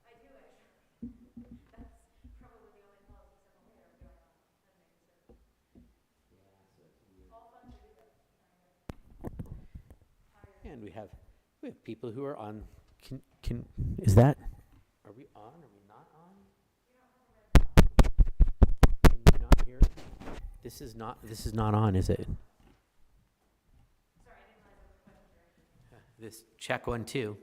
I do actually. That's probably the only politics I'm aware of going on at a major service. All fun to do though. And we have people who are on. Is that? Are we on? Are we not on? Can you not hear it? This is not on, is it? Sorry, I didn't realize there was a question. This check 1 2.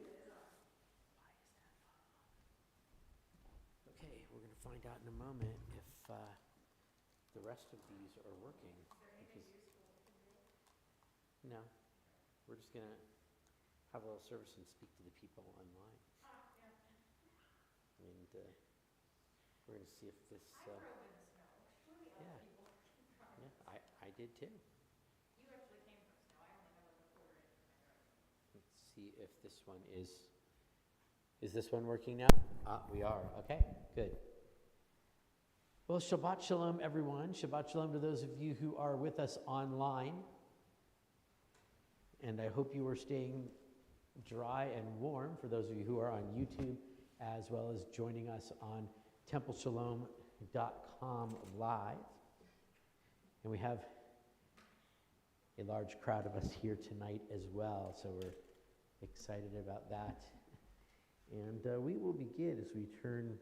Okay, we're going to find out in a moment if the rest of these are working. No, we're just going to have a little service and speak to the people online. And we're going to see if this. I did too. You actually came from snow. I only know what the quarter inch in my driveway. Let's see if this one is. Is this one working now? We are. Okay, good. Well, Shabbat Shalom, everyone. Shabbat Shalom to those of you who are with us online. And I hope you are staying dry and warm for those of you who are on YouTube, as well as joining us on TempleShalom.com live. And we have a large crowd of us here tonight as well, so we're excited about that. And we will begin as we turn.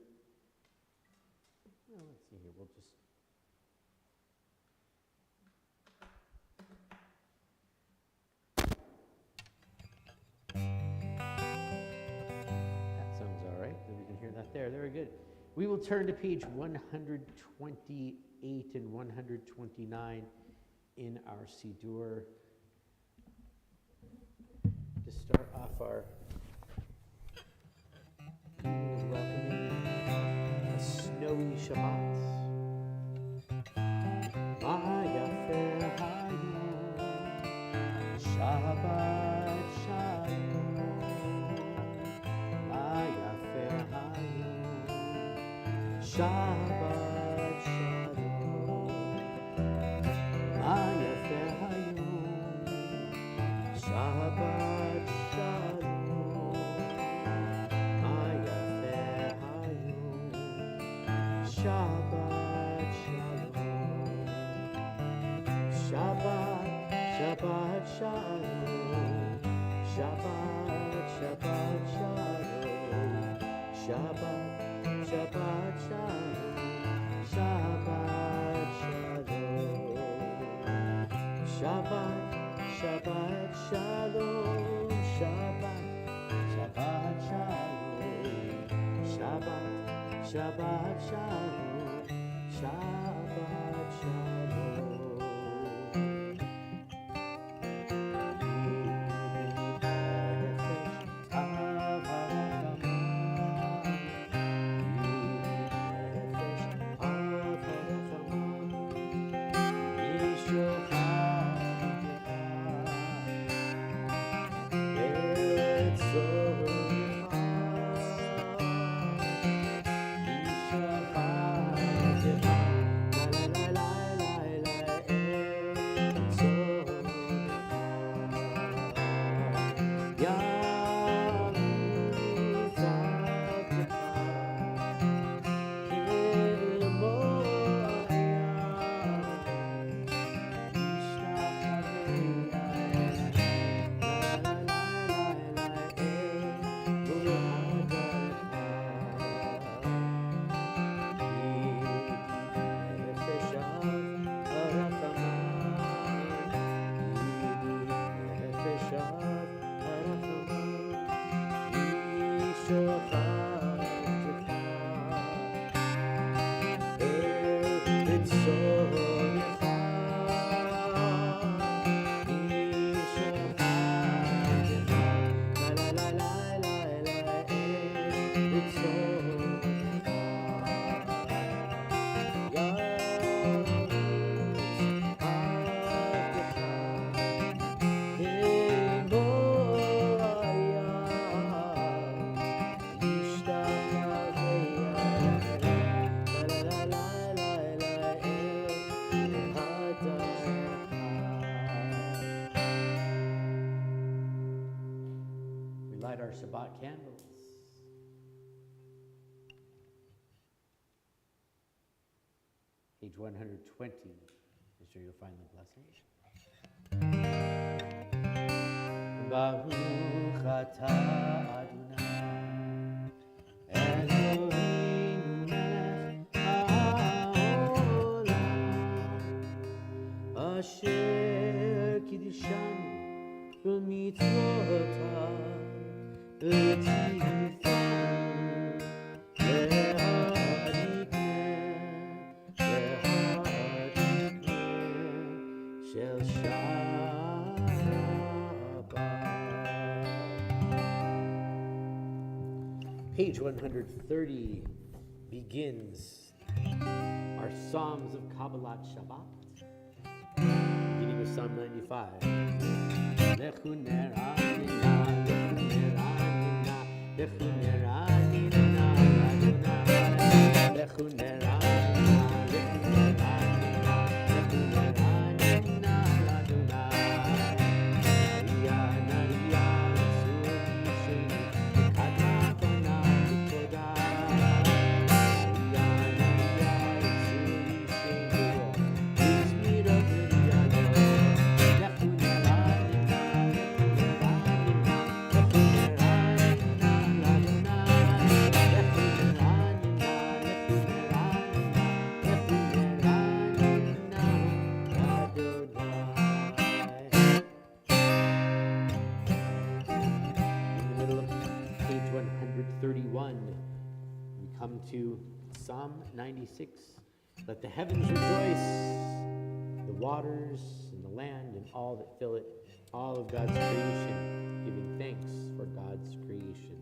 Well, let's see here. We'll just. That sounds all right. Then we can hear that there. Very good. We will turn to page 128 and 129 in our Siddur to start off our welcoming a snowy Shabbat. Mayafer Hayom, Shabbat Shalom. Mayafer Hayom, Shabbat Shalom. Mayafer Hayom, Shabbat Shalom. Mayafer Hayom, Shabbat Shalom. Shabbat, Shabbat Shalom. Shabbat, Shabbat Shalom. Shabbat, Shabbat Shalom. Shabbat Shalom. Shabbat, Shabbat Shalom. Shabbat, Shabbat Shalom. Shabbat, Shabbat Shalom. Shabbat Shalom. Shabbat candles. page 120 is where you'll find the blessing. Baruch atah Adonai Eloheinu melech haolam asher kiddushanu b'mitzvotav v'tzivanu leharikneh shel Page 130 begins our Psalms of Kabbalat Shabbat, beginning with Psalm 95. Lechu neranina, lechu neranina, lechu neranina, Adonai. Lechu neranina, lechu neranina, lechu neranina, Adonai. Come to Psalm 96. Let the heavens rejoice, the waters and the land and all that fill it, all of God's creation, giving thanks for God's creation.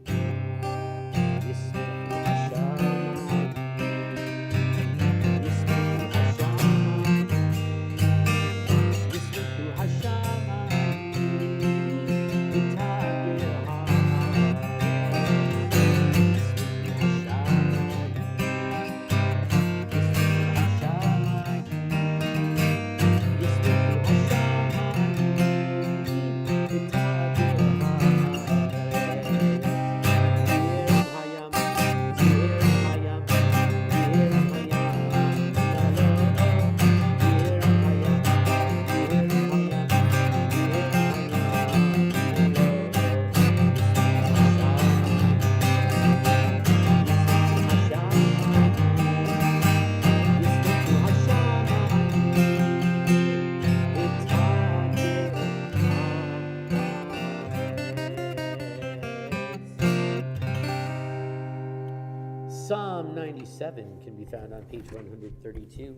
Psalm 97 can be found on page 132.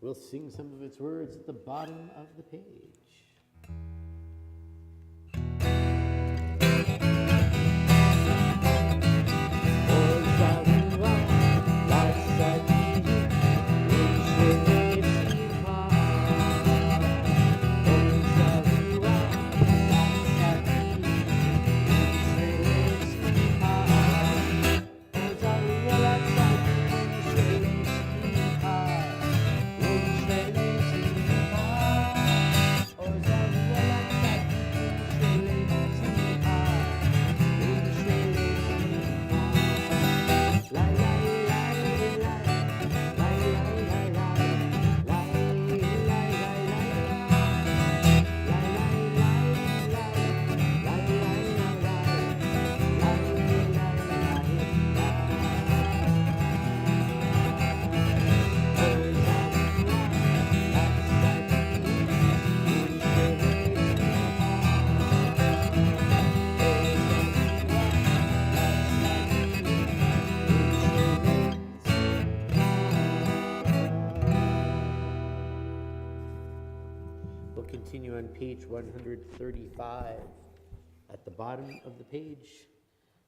We'll sing some of its words at the bottom of the page. Continue on page 135. At the bottom of the page,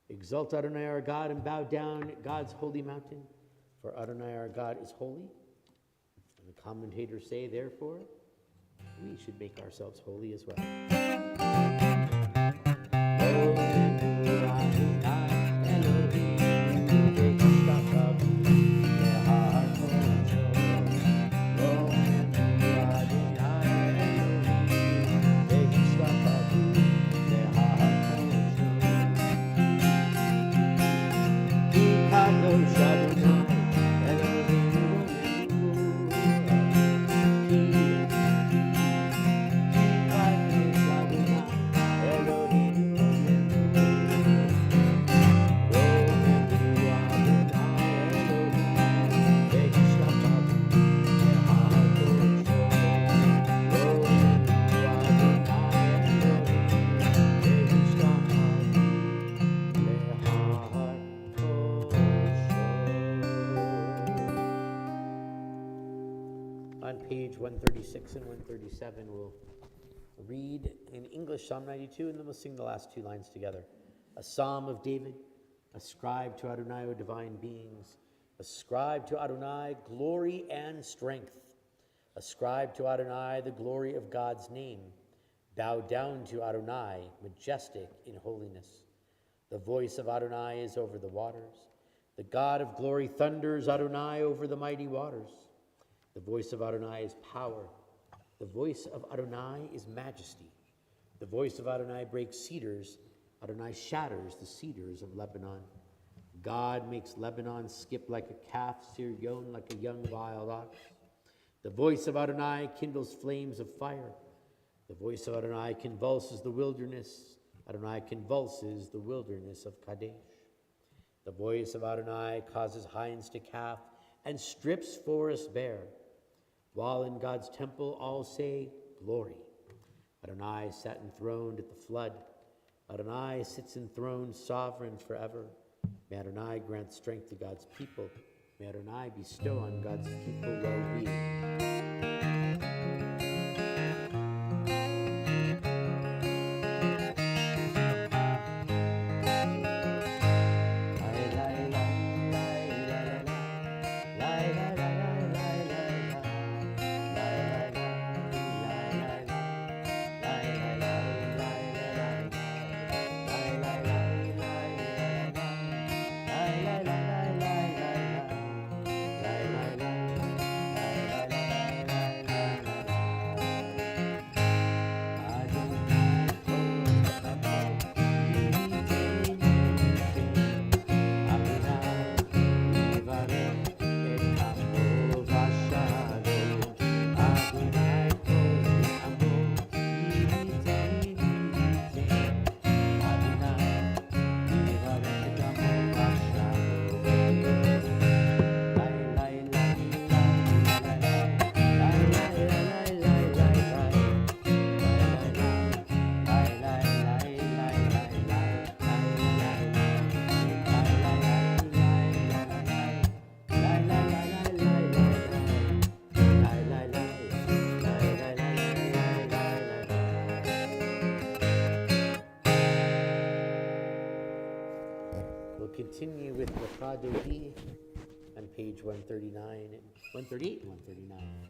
exalt Adonai our God and bow down at God's holy mountain, for Adonai our God is holy. And the commentators say, therefore, we should make ourselves holy as well. Shabbat page 136 and 137. We'll read in English Psalm 92, and then we'll sing the last two lines together. A psalm of David. Ascribe to Adonai, O divine beings. Ascribe to Adonai glory and strength. Ascribe to Adonai the glory of God's name. Bow down to Adonai, majestic in holiness. The voice of Adonai is over the waters. The God of glory thunders, Adonai over the mighty waters. The voice of Adonai is power. The voice of Adonai is majesty. The voice of Adonai breaks cedars. Adonai shatters the cedars of Lebanon. God makes Lebanon skip like a calf, Sirion like a young wild ox. The voice of Adonai kindles flames of fire. The voice of Adonai convulses the wilderness. Adonai convulses the wilderness of Kadesh. The voice of Adonai causes hinds to calf and strips forests bare. While in God's temple all say, glory. Adonai sat enthroned at the flood. Adonai sits enthroned sovereign forever. May Adonai grant strength to God's people. May Adonai bestow on God's people well-being. Continue with Lecha Dodi on page 139 and 138 and 139.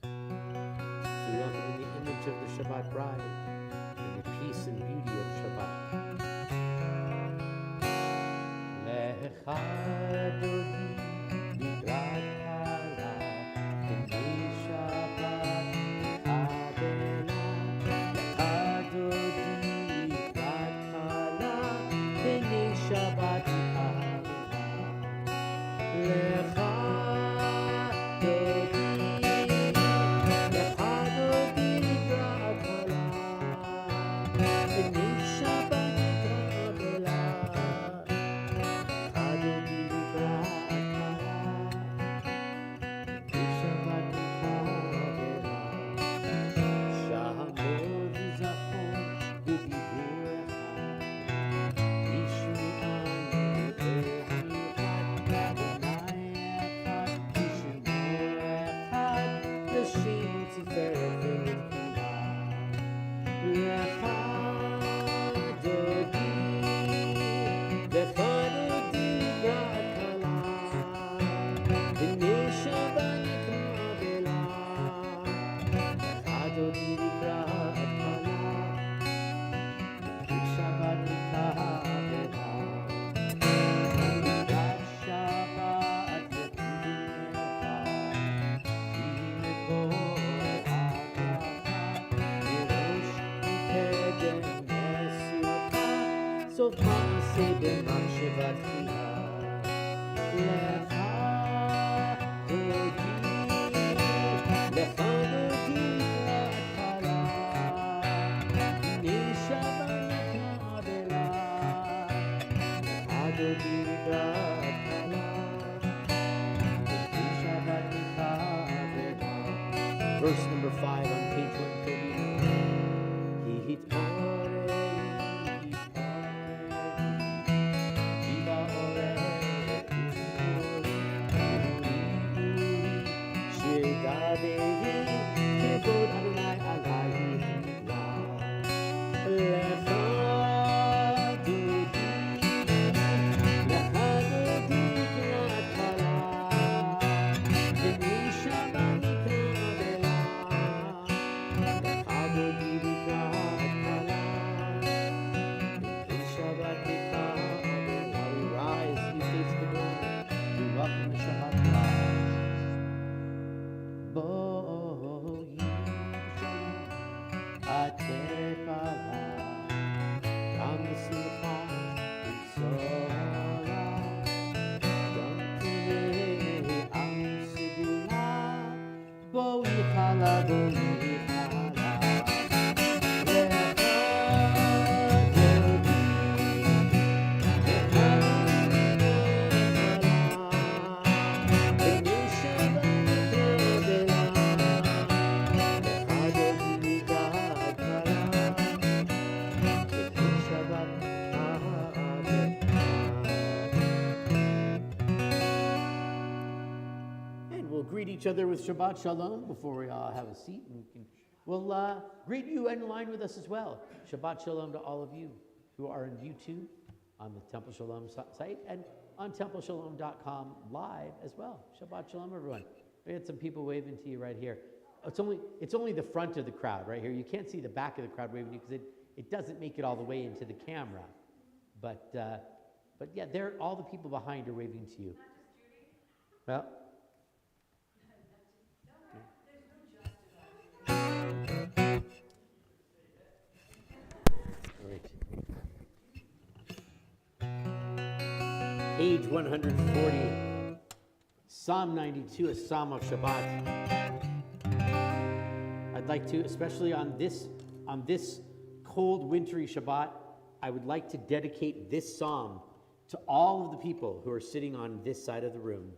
So we welcome in the image of the Shabbat bride and the peace and beauty of Shabbat. Lecha Dodi Bigrat Kala B'nei Shabbat Adela. Lecha Dodi Bigrat Kala B'nei Shabbat Lecha Dodi Lecha Dodi Bigrat Kala B'nei Shabbat Adela. Lecha Dodi Bigrat Kala B'nei Shabbat Adela. Shahamod Zachor B'dibur סוף מעשה במחשבתך לך דודי לך דודי בהתחלה נשבע נקרא לך דודי בהתחלה נשבע נקרא. Verse number 5 on page 139. Atefala, Ram Simcha, Sola, Yom Kule, Am Sigula, Boi Chala, And we'll greet each other with Shabbat Shalom before we all have a seat. And we'll greet you in line with us as well. Shabbat Shalom to all of you who are in YouTube on the Temple Shalom site and on templeshalom.com live as well. Shabbat Shalom, everyone. We had some people waving to you right here. It's only the front of the crowd right here. You can't see the back of the crowd waving to you because it doesn't make it all the way into the camera. But yeah, all the people behind are waving to you. Well. Page 140, Psalm 92, a Psalm of Shabbat. I'd like to, especially on this cold, wintry Shabbat, I would like to dedicate this psalm to all of the people who are sitting on this side of the room.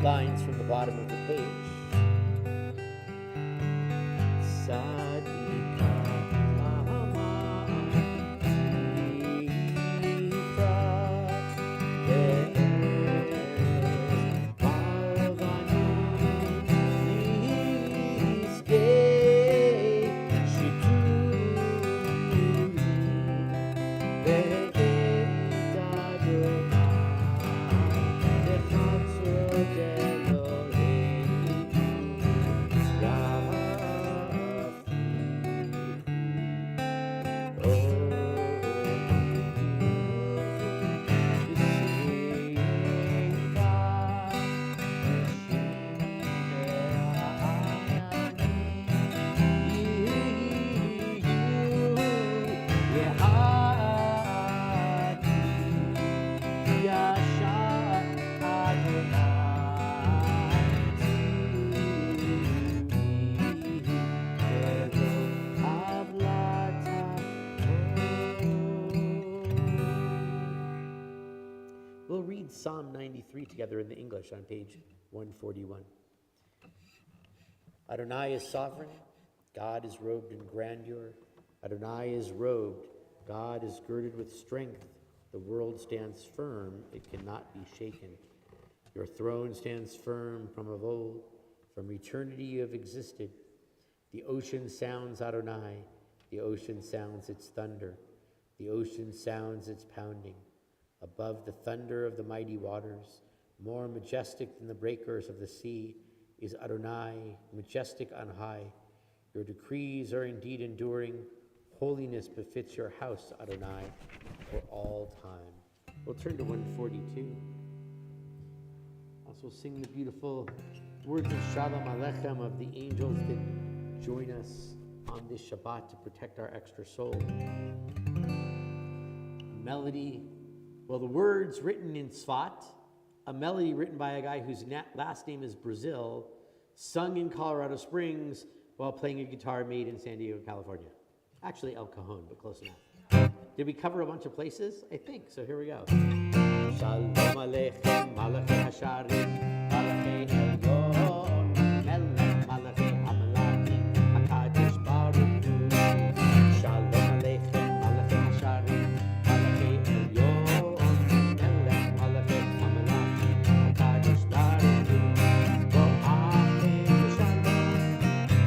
Lines from the bottom of the page. We'll read Psalm 93 together in the English on page 141. Adonai is sovereign, God is robed in grandeur. Adonai is robed, God is girded with strength. The world stands firm, it cannot be shaken. Your throne stands firm from of old. From eternity you have existed. The ocean sounds Adonai. The ocean sounds its thunder. The ocean sounds its pounding. Above the thunder of the mighty waters, more majestic than the breakers of the sea, is Adonai, majestic on high. Your decrees are indeed enduring. Holiness befits your house, Adonai, for all time. We'll turn to 142. Also sing the beautiful words of Shalom Aleichem of the angels that join us on this Shabbat to protect our extra soul. Melody, well, the words written in Sfat, a melody written by a guy whose last name is Brazil, sung in Colorado Springs while playing a guitar made in San Diego, California. Actually, El Cajon, but close enough. Did we cover a bunch of places? I think, so here we go. Shalom Aleichem, Malachei Hasharim, Malachei Elyon, Melech Malachei Hamelachim, HaKadosh Baruch Hu. Shalom Aleichem, Malachei Hasharim, Malachei Elyon, Melech Malachei Hamelachim, HaKadosh Baruch Hu. Bo'achem Shalom,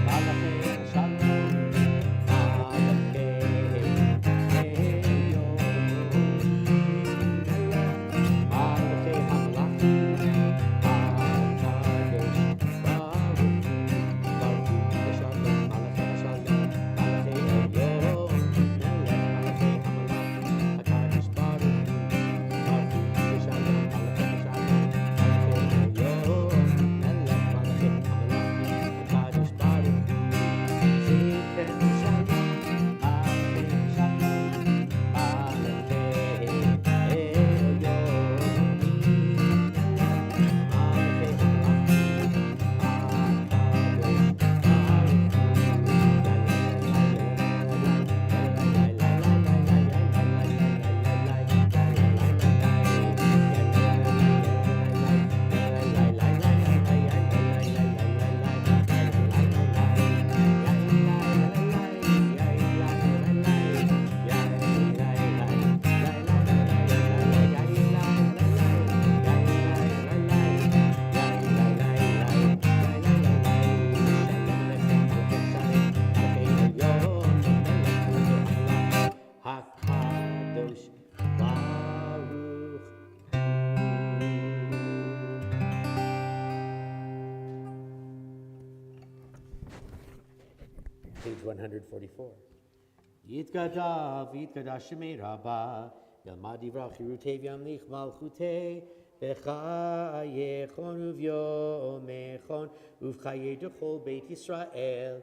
Malachei Shalom, Malachei Elyon, Malachei Hamelachim, Page 144. Yitkadav, Yitkadav Shemei Rabbah, Yalmad Yivrach Yerutev Yamlich Malchutei, V'chayechon Uv'yomechon, Uv'chayei Dechol Beit Yisrael,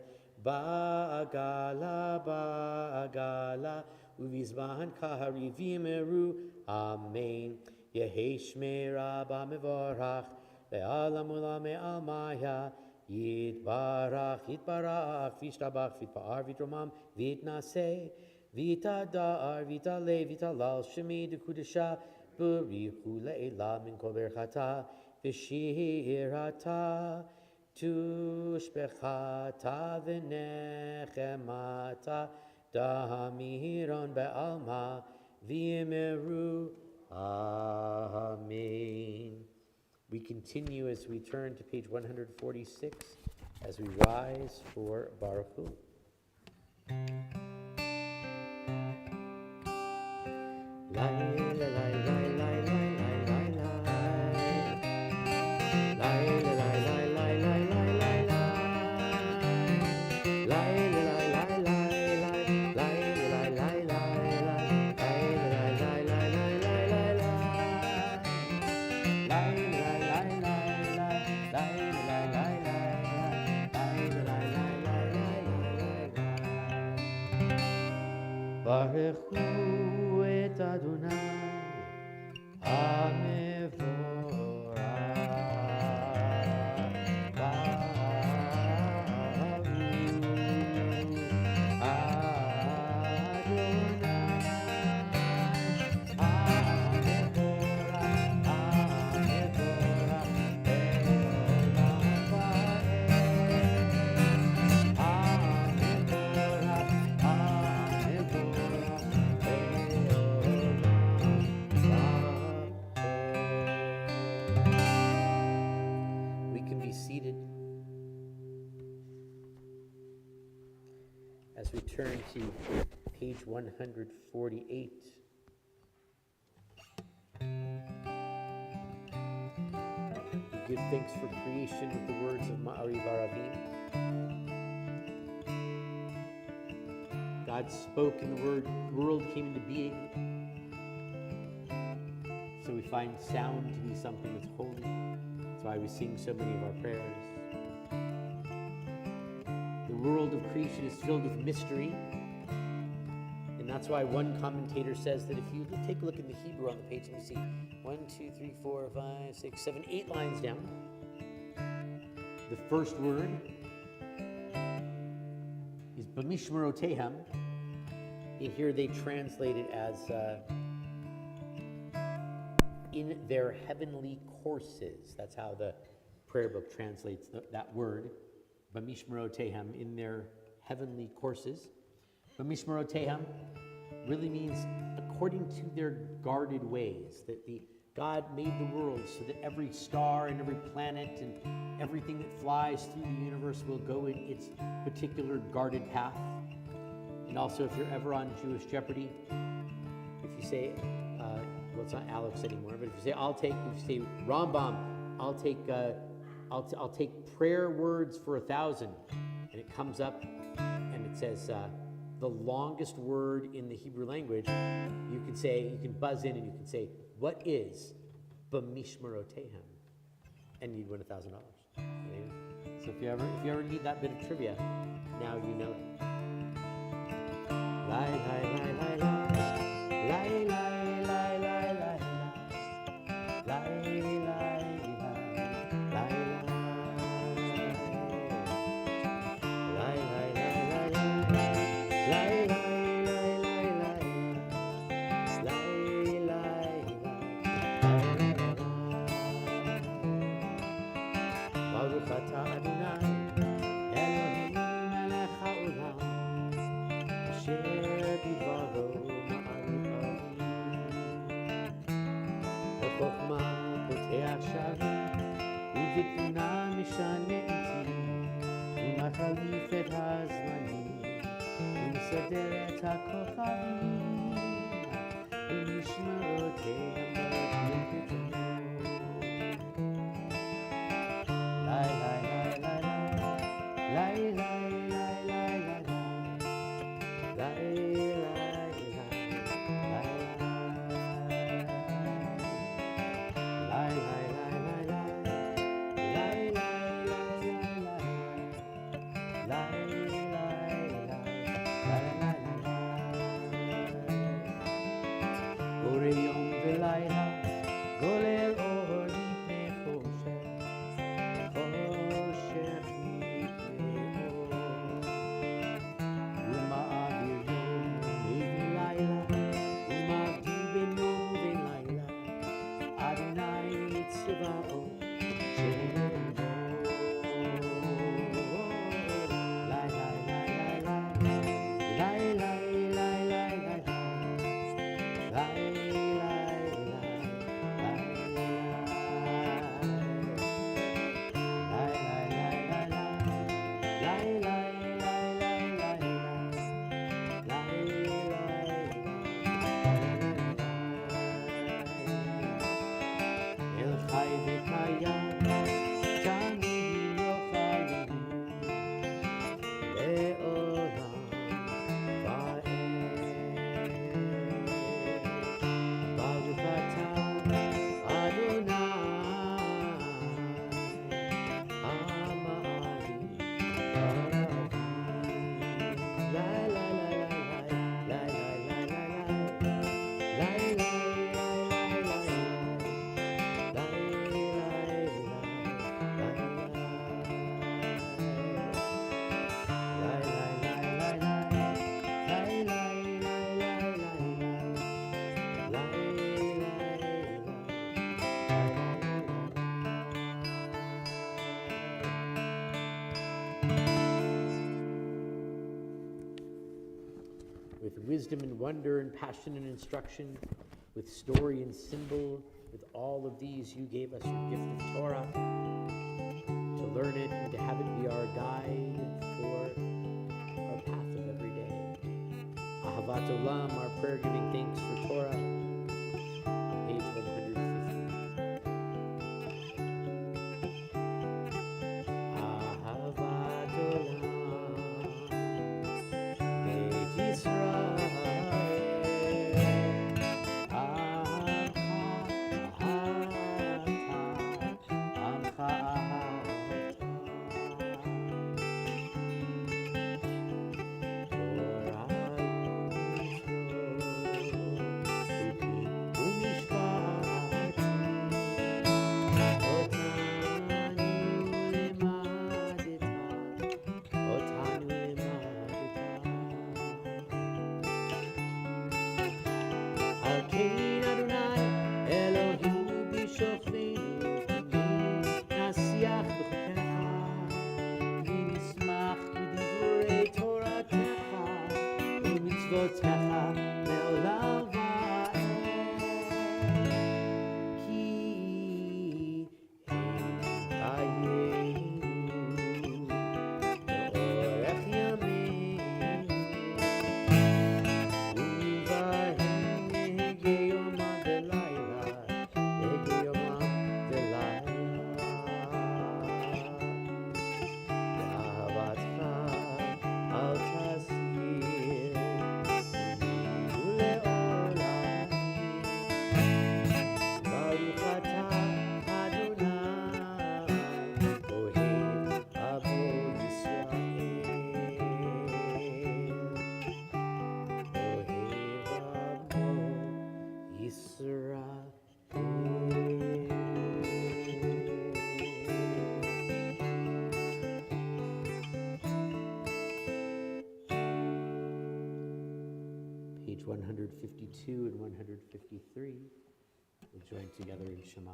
Ba'agala, Ba'agala, Uv'izman Kaharivim Eru, Amen. Yehei Shmei Rabbah Mevorach, Le'alam Ulam Me'almaya, Yitbarach, Yitbarach, Vishtabach, Vitpa'ar, Vitromam, Vitnaseh, Vitadar, Vitale, Vitalal, Shemi, Dekudesha, Burichu Le'ela, Min Kol Berchata, Vishirata, Tushbechata, V'nechemata, Damiron Be'alma, V'yemeru, Amen. We continue as we turn to page 146 as we rise for Baruch Hu. La la la la la la la la la la la Baruchu et Adonai as we turn to page 148. We give thanks for creation with the words of Ma'ariv Aravim. God spoke and the world came into being. So we find sound to be something that's holy. That's why we sing so many of our prayers. The world of creation is filled with mystery. And that's why one commentator says that if you take a look in the Hebrew on the page, let me see, 1, 2, 3, 4, 5, 6, 7, 8 lines down. The first word is B'mishmerotehem. And here they translate it as in their heavenly courses. That's how the prayer book translates that word, B'mishmerotehem, in their heavenly courses. B'mishmerotehem really means according to their guarded ways, that God made the world so that every star and every planet and everything that flies through the universe will go in its particular guarded path. And also, if you're ever on Jewish Jeopardy, if you say, well, it's not Alex anymore, but if you say, if you say Rambam, I'll take prayer words for 1,000, and it comes up and it says the longest word in the Hebrew language. You can buzz in and you can say, what is B'mishmerotehem? And you'd win $1,000. So if you ever need that bit of trivia, now you know it. Lai, lai, lai, lai, lai, lai, lai, lai, lai, lai, lai, lai, מחליף את הזמנים ומסדר את הכוכבים ומשמרותיהם בקלטות. לי לי לי לי לי with wisdom and wonder and passion and instruction, with story and symbol, with all of these you gave us your gift of Torah, to learn it and to have it be our guide for our path of every day. Ahavat Olam, our prayer giving thanks for Torah, on page 150. Ahavat Olam, Beit Yisrael, Amcha Page 152 and 153. We'll join together in Shema.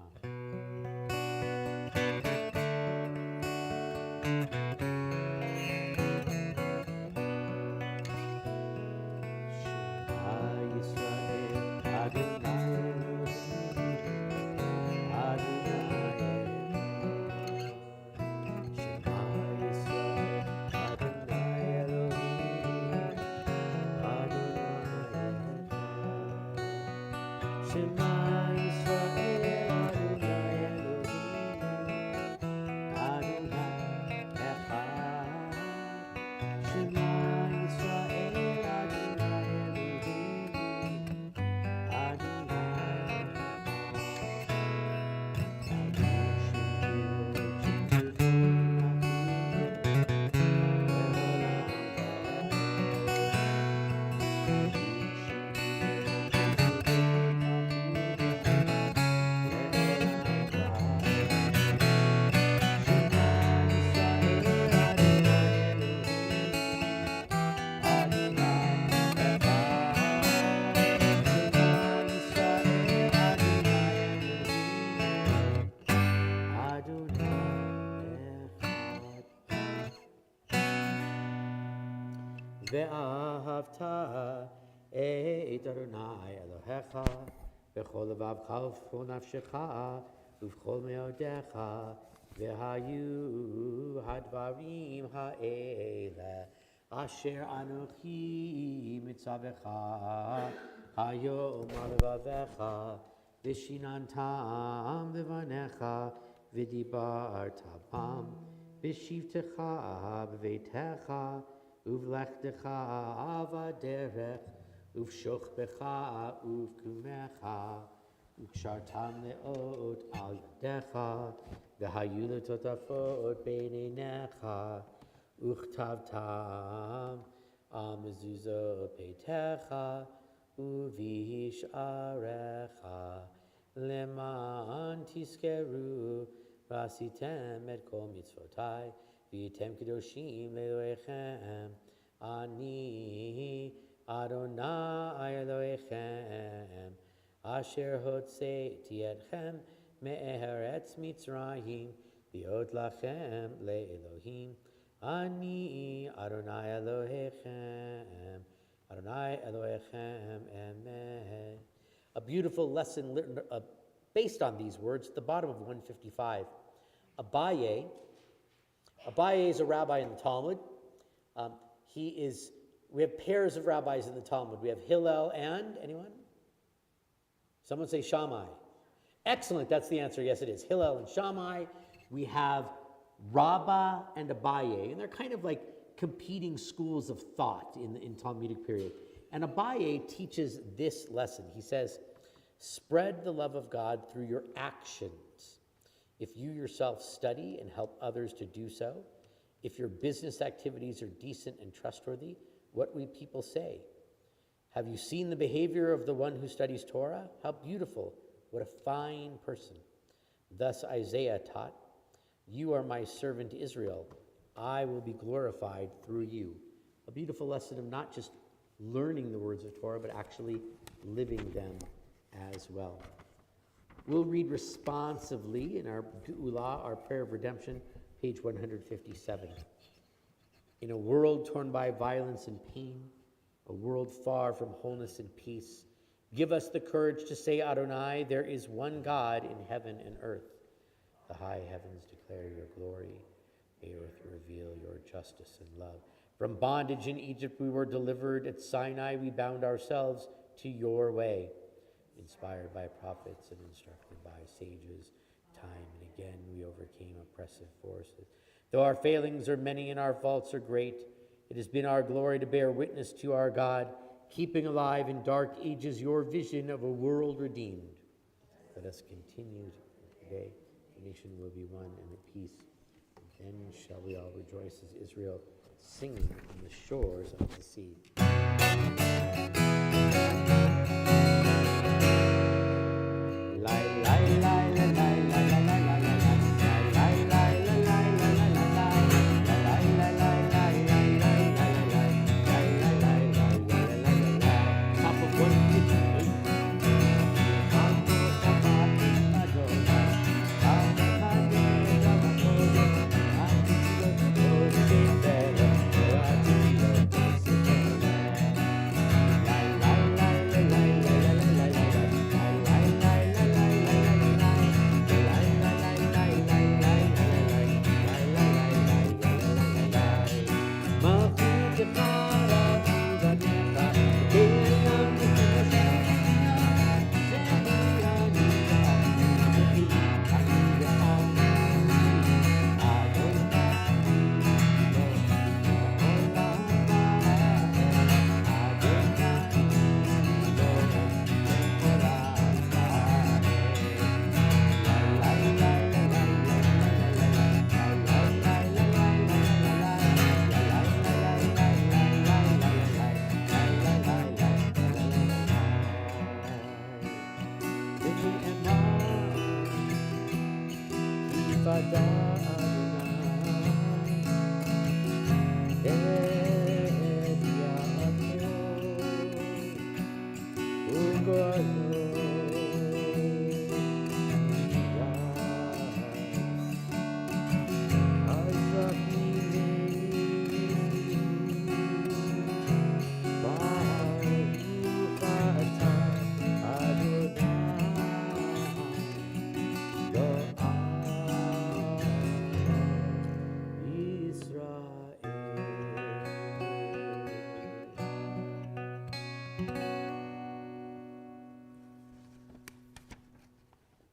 ואהבת את אדוני אלוהיך בכל לבבך ובכל נפשך ובכל מאודיך, והיו הדברים האלה אשר אנוכי מצווך היום על לבביך, ושיננתם לבניך ודיברת בם בשבתך בביתך ובלכתך בדרך ובשוכבך ובקומך, וקשרתם לאות על ידיך, והיו לטוטפות בין עיניך, וכתבתם על מזוזות ביתך ובשעריך, למען תזכרו ועשיתם את כל מצוותיי, והייתם קדושים לאלוהיכם. אני אדוני אלוהיכם, אשר הוצאתי אתכם מארץ מצרים, להיות לכם לאלוהים. אני אדוני אלוהיכם, Adonai Elohechem, Amen. A beautiful lesson based on these words at the bottom of 155. Abaye is a rabbi in the Talmud. He is We have pairs of rabbis in the Talmud. We have Hillel and, anyone? Someone say Shammai. Excellent, that's the answer. Yes, it is. Hillel and Shammai. We have Rabbah and Abaye, and they're kind of like competing schools of thought in Talmudic period. And Abaye teaches this lesson. He says, spread the love of God through your actions. If you yourself study and help others to do so, if your business activities are decent and trustworthy, what will people say? Have you seen the behavior of the one who studies Torah? How beautiful, what a fine person. Thus Isaiah taught, you are my servant Israel. I will be glorified through you. A beautiful lesson of not just learning the words of Torah, but actually living them as well. We'll read responsively in our Du'ula, our prayer of redemption, page 157. In a world torn by violence and pain, a world far from wholeness and peace, give us the courage to say, Adonai, there is one God in heaven and earth. The high heavens declare your glory. The earth reveal your justice and love. From bondage in Egypt we were delivered. At Sinai we bound ourselves to your way. Inspired by prophets and instructed by sages, time and again we overcame oppressive forces. Though our failings are many and our faults are great, it has been our glory to bear witness to our God, keeping alive in dark ages your vision of a world redeemed. Let us continue today. The nation will be one and at peace. And then shall we all rejoice as Israel, singing on the shores of the sea.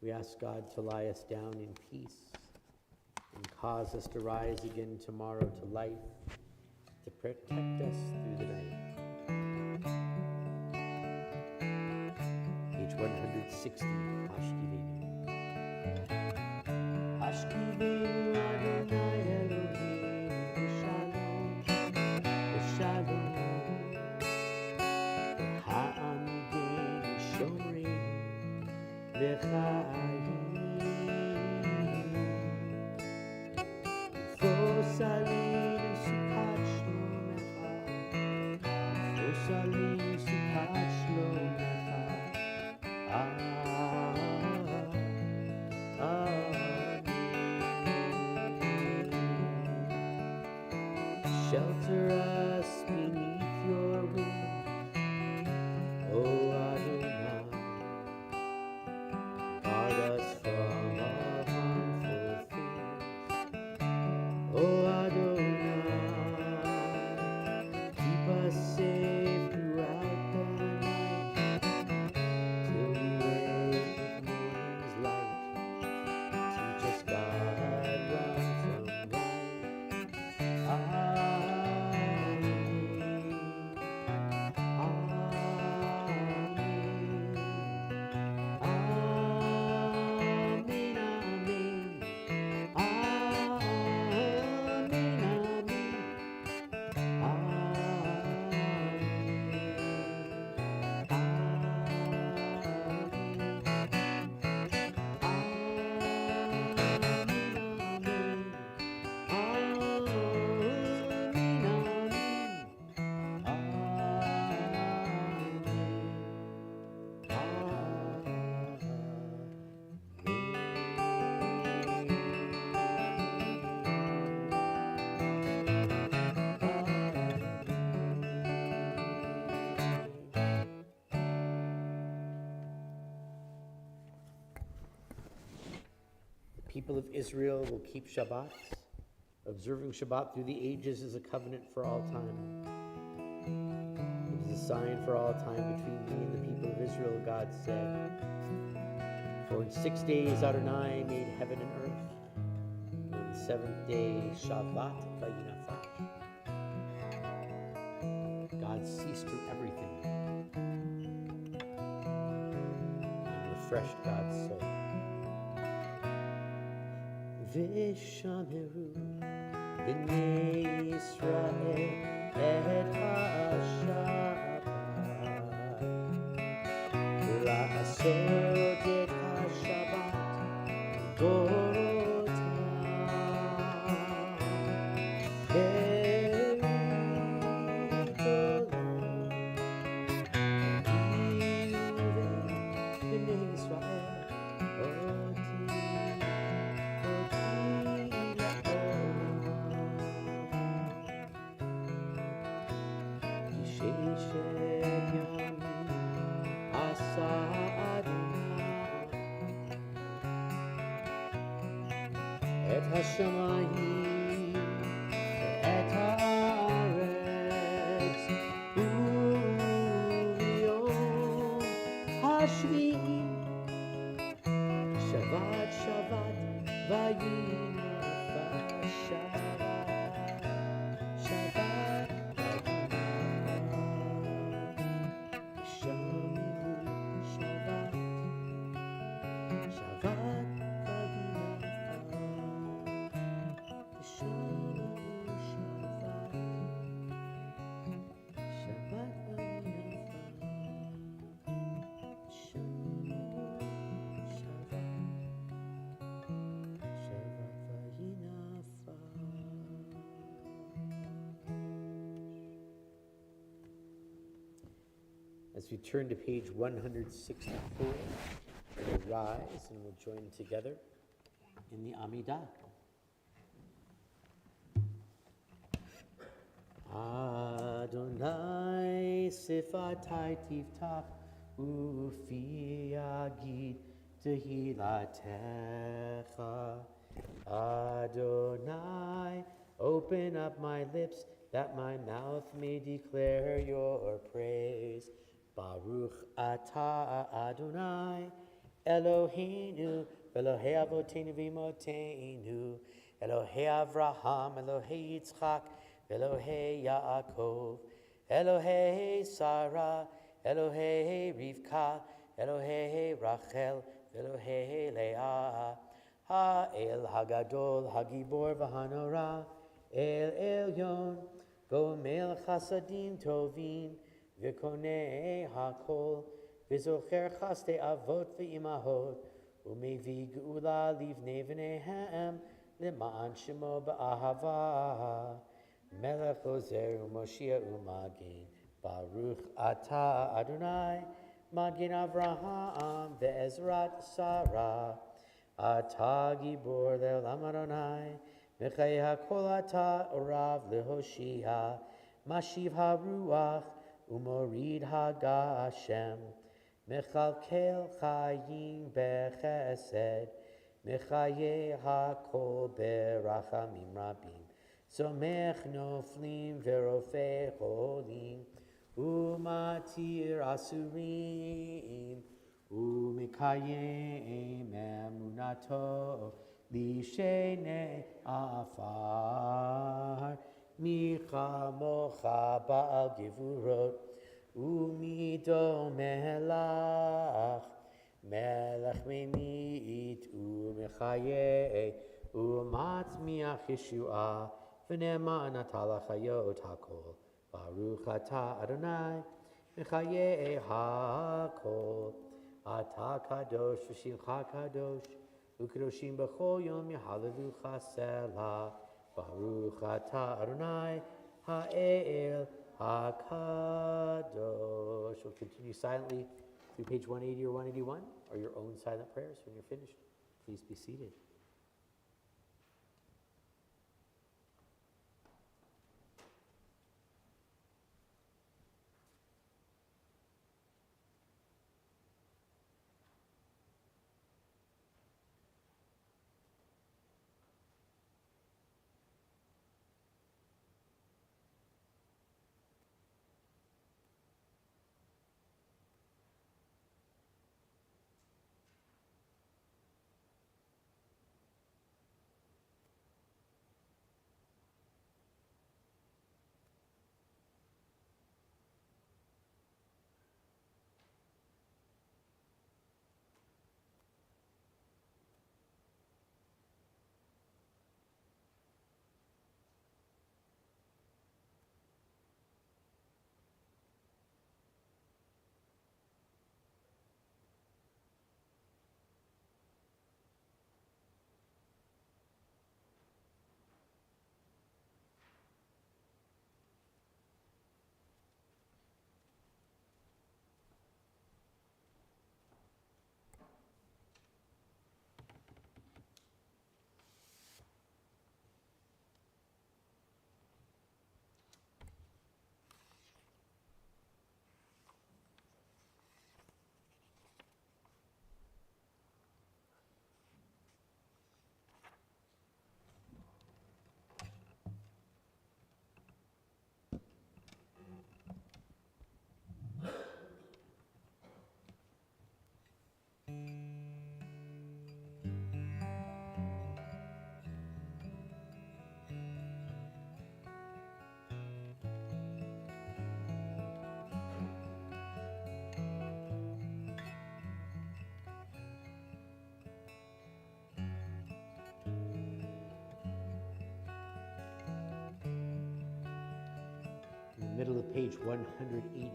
We ask God to lie us down in peace and cause us to rise again tomorrow to life, to protect us through the night. Page 160, Hashkivenu. Hashkivenu Adonai Elohim, Shalom, Shalom. Ha'amidenu Shomreinu, L'chaim. Fosalin Sukat Shlomecha, Fosalin Sukat Shlomecha, shelter us beneath your wings, O Adonai. Guard us from all harmful things, O Adonai. Keep us people of Israel will keep Shabbat. Observing Shabbat through the ages is a covenant for all time. It is a sign for all time between me and the people of Israel, God said. For in 6 days Adonai made heaven and earth, and on the seventh day Shabbat vayinafash. God ceased from everything and refreshed God's soul. Vishameru b'nei Yisrael et ha-Shabbat la'asot et ha-Shabbat b'dorotam b'nei Yisrael et hashamayim et haaretz u'yom hashvi'i Shabbat Shabbat vayinafash Shabbat Shabbat vayinafash Shameru Shabbat Shabbat vayinafash Shameru Shabbat Shabbat vayinafash Shameru As we turn to page 164, we'll rise and we'll join together in the Amidah. Adonai sifatai tiftach ufi yagid tehilatecha. Adonai, open up my lips that my mouth may declare your praise. Baruch atah Adonai, Eloheinu, Elohei Avotenu v'Imotenu, Elohei Avraham, Elohei Yitzchak, Elohei Yaakov, Elohei Sarah, Elohei Rivka, Elohei Rachel, Elohei Leah, Ha'el Hagadol, Hagibor v'Hanora, El Elyon, Gomel Chasadim Tovim, V'konei hakol, v'zocher chaste avot v'imahot, u'mevi geula livnei v'nehem, l'ma'an shemo ba'ahava, melech ozer u'moshia u'magin, Baruch atah Adonai, magin Avraham ve'ezrat Sarah, atah gibor le'olam Adonai, mechai hakol atah orav lehoshia, mashiv haruach, Umorid Hagashem, Mechalkel Chayim Bechesed, Mechaye Hakol Berachamim Rabim, Somech Noflim Verofe Cholim, Umatir Asurim, Umikayem Emunato, Lishene Afar, Micha mocha ba'al gevurot, umido melach, melech memit umechaye, umatzmiach Yeshua, v'nema natala chayot hakol, Baruch atah Adonai, mechaye hakol, atah kadosh v'shimcha kadosh, u'kadoshim b'chol yom yehalelucha selah, Baruch atah Adonai ha'el ha'kadosh. We'll continue silently through page 180 or 181, or your own silent prayers. When you're finished, please be seated. middle of page 180.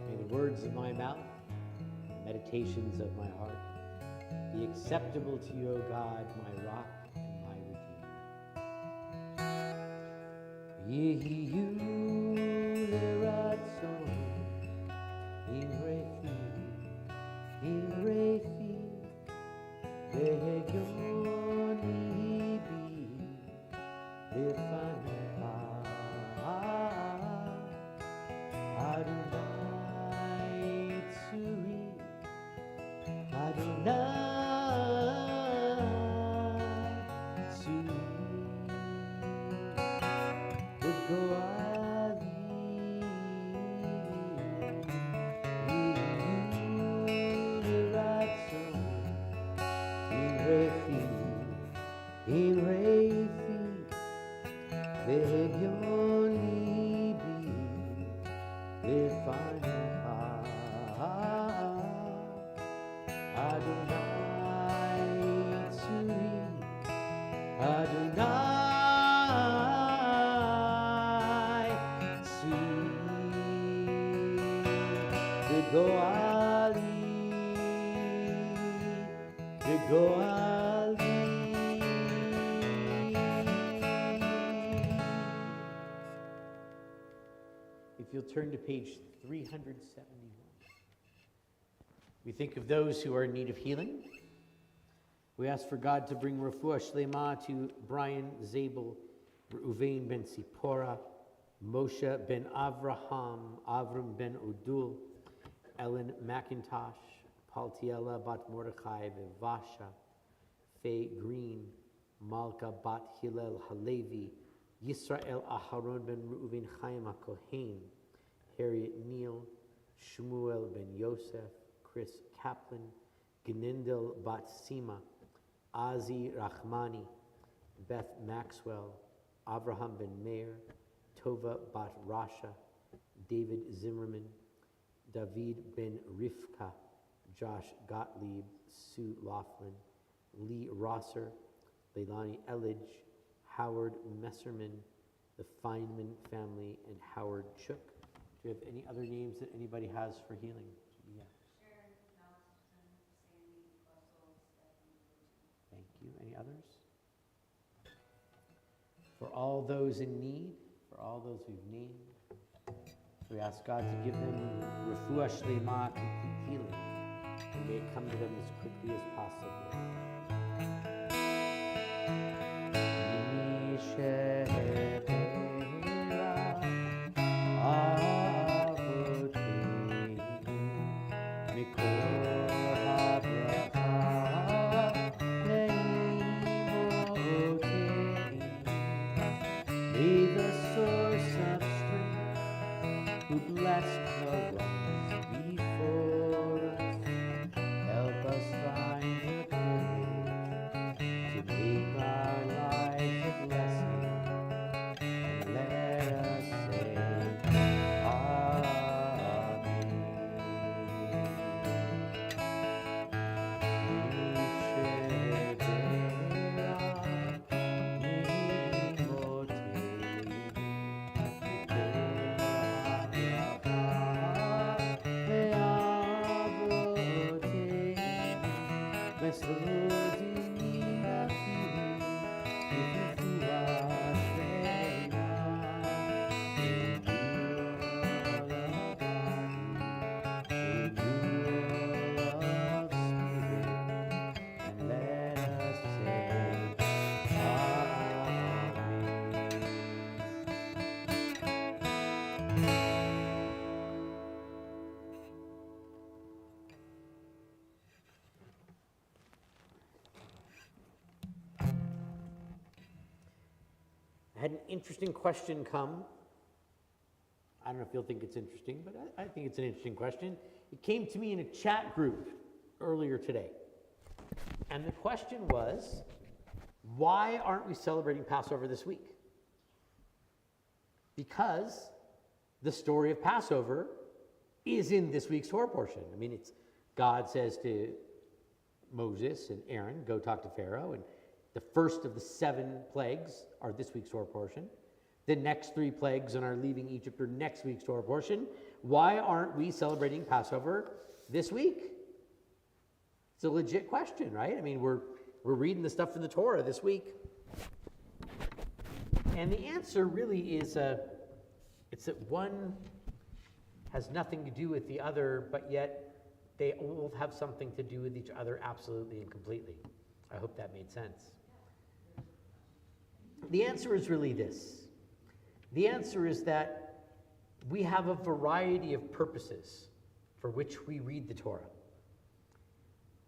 May the words of my mouth, the meditations of my heart, be acceptable to you, O God, my rock and my redeemer. Yehi leratzon, imrefi, vehegion libi, lefanecha, Adonai tzuri, Adonai tzuri, v'goali, v'ratzon, v'refi, v'hegion libi, v'fanecha, Adonai tzuri, Adonai tzuri, v'goali, v'goali. If you'll turn to page 371. We think of those who are in need of healing. We ask for God to bring refuah shlema to Brian Zabel, Reuven ben Sipora, Moshe ben Avraham, Avram ben Odul, Ellen McIntosh, Paltiela bat Mordechai Vivasha, Faye Green, Malka bat Hillel Halevi, Yisrael Aharon ben Reuven Chaim HaKohen, Harriet Neal, Shmuel ben Yosef, Chris Kaplan, Gnindel bat Sima, Azi Rahmani, Beth Maxwell, Avraham ben Meir, Tova bat Rasha, David Zimmerman, David ben Rivka, Josh Gottlieb, Sue Laughlin, Lee Rosser, Leilani Elledge, Howard Messerman, the Feynman family, and Howard Chook. Do you have any other names that anybody has for healing? Yeah. Sharon, Nelson, Sandy, Russell, Stephanie. Thank you. Any others? For all those in need, for all those we've named, we ask God to give them refuah shlema, complete healing, and may it come to them as quickly as possible. Be the source of strength, who blessed the ones before us. Help us find the courage to make our lives a blessing, and let us say, bless those in need of healing, with refuah shlema, renewal of spirit, and let us say, I had an interesting question come. I don't know if you'll think it's interesting, but I think it's an interesting question. It came to me in a chat group earlier today. And the question was, why aren't we celebrating Passover this week? Because the story of Passover is in this week's Torah portion. I mean, it's God says to Moses and Aaron, go talk to Pharaoh, and the first of the 7 plagues are this week's Torah portion. the next 3 plagues and are leaving Egypt, or next week's Torah portion, why aren't we celebrating Passover this week? It's a legit question, right? I mean, we're reading the stuff in the Torah this week. And the answer really is it's that one has nothing to do with the other, but yet they all have something to do with each other absolutely and completely. I hope that made sense. The answer is really this. The answer is that we have a variety of purposes for which we read the Torah.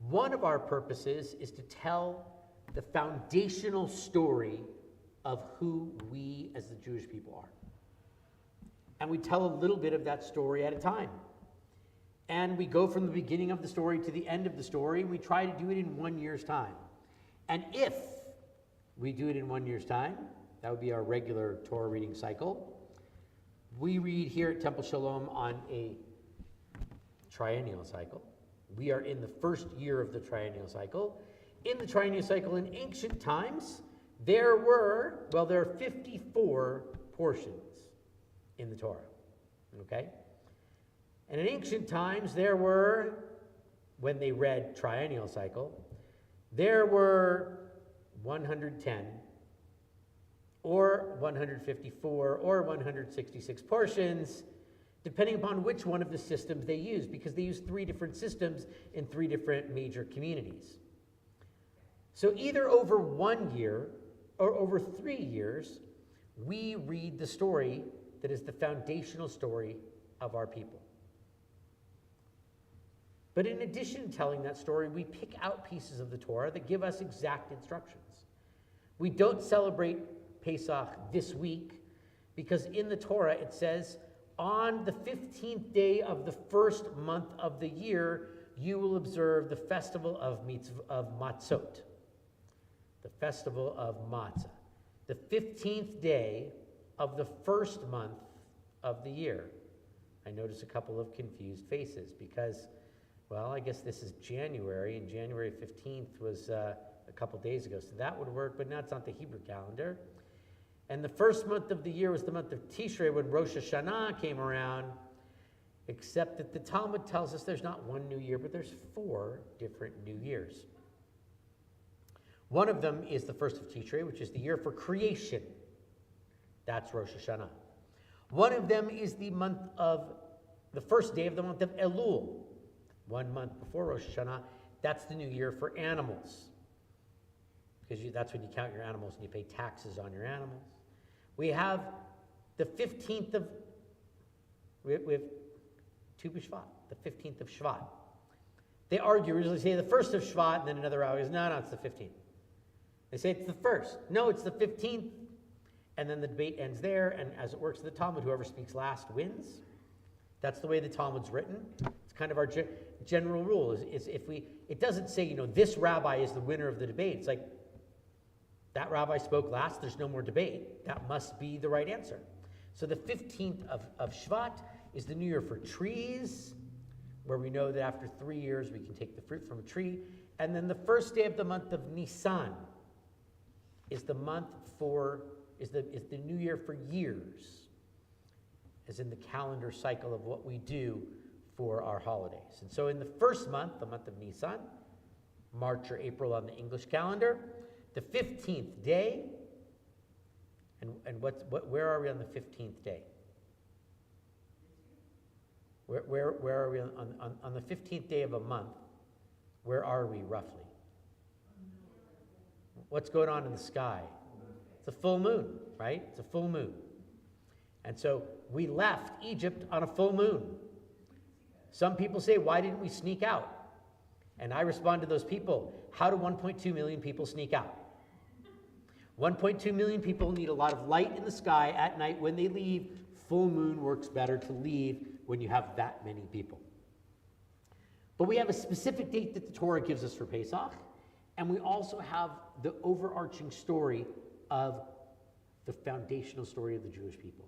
One of our purposes is to tell the foundational story of who we as the Jewish people are. And we tell a little bit of that story at a time. And we go from the beginning of the story to the end of the story. We try to do it in 1 year's time. And if we do it in 1 year's time, that would be our regular Torah reading cycle. We read here at Temple Shalom on a triennial cycle. We are in the first year of the triennial cycle. In the triennial cycle, in ancient times, there are 54 portions in the Torah, okay? And in ancient times, there were, when they read triennial cycle, there were 110 or 154 or 166 portions, depending upon which one of the systems they used, because they used 3 different systems in 3 different major communities. So either over 1 year or over 3 years, we read the story that is the foundational story of our people. But in addition to telling that story, we pick out pieces of the Torah that give us exact instructions. We don't celebrate Pesach this week because in the Torah it says, on the 15th day of the first month of the year, you will observe the festival of Matzot, the festival of Matzah, the 15th day of the first month of the year. I notice a couple of confused faces because, well, I guess this is January, and January 15th was a couple days ago, so that would work, but now it's not the Hebrew calendar. And the first month of the year was the month of Tishrei when Rosh Hashanah came around, except that the Talmud tells us there's not one new year, but there's 4 different new years. One of them is the first of Tishrei, which is the year for creation. That's Rosh Hashanah. One of them is the first day of the month of Elul, 1 month before Rosh Hashanah. That's the new year for animals, because that's when you count your animals and you pay taxes on your animals. We have the 15th of, we have Tu B'Shvat, the 15th of Shvat. They argue, usually say the first of Shvat, and then another rabbi goes, no, it's the 15th. They say it's the first. No, it's the 15th. And then the debate ends there, and as it works in the Talmud, whoever speaks last wins. That's the way the Talmud's written. It's kind of our general rule, is if it doesn't say, this rabbi is the winner of the debate. It's like, that rabbi spoke last, there's no more debate. That must be the right answer. So the 15th of Shvat is the new year for trees, where we know that after 3 years we can take the fruit from a tree. And then the first day of the month of Nisan is the new year for years, as in the calendar cycle of what we do for our holidays. And so in the first month, the month of Nisan, March or April on the English calendar, the 15th day, and where are we on the 15th day? Where are we on the 15th day of a month? Where are we roughly? What's going on in the sky? It's a full moon, right? It's a full moon. And so we left Egypt on a full moon. Some people say, why didn't we sneak out? And I respond to those people, how do 1.2 million people sneak out? 1.2 million people need a lot of light in the sky at night when they leave. Full moon works better to leave when you have that many people. But we have a specific date that the Torah gives us for Pesach, and we also have the overarching story of the foundational story of the Jewish people.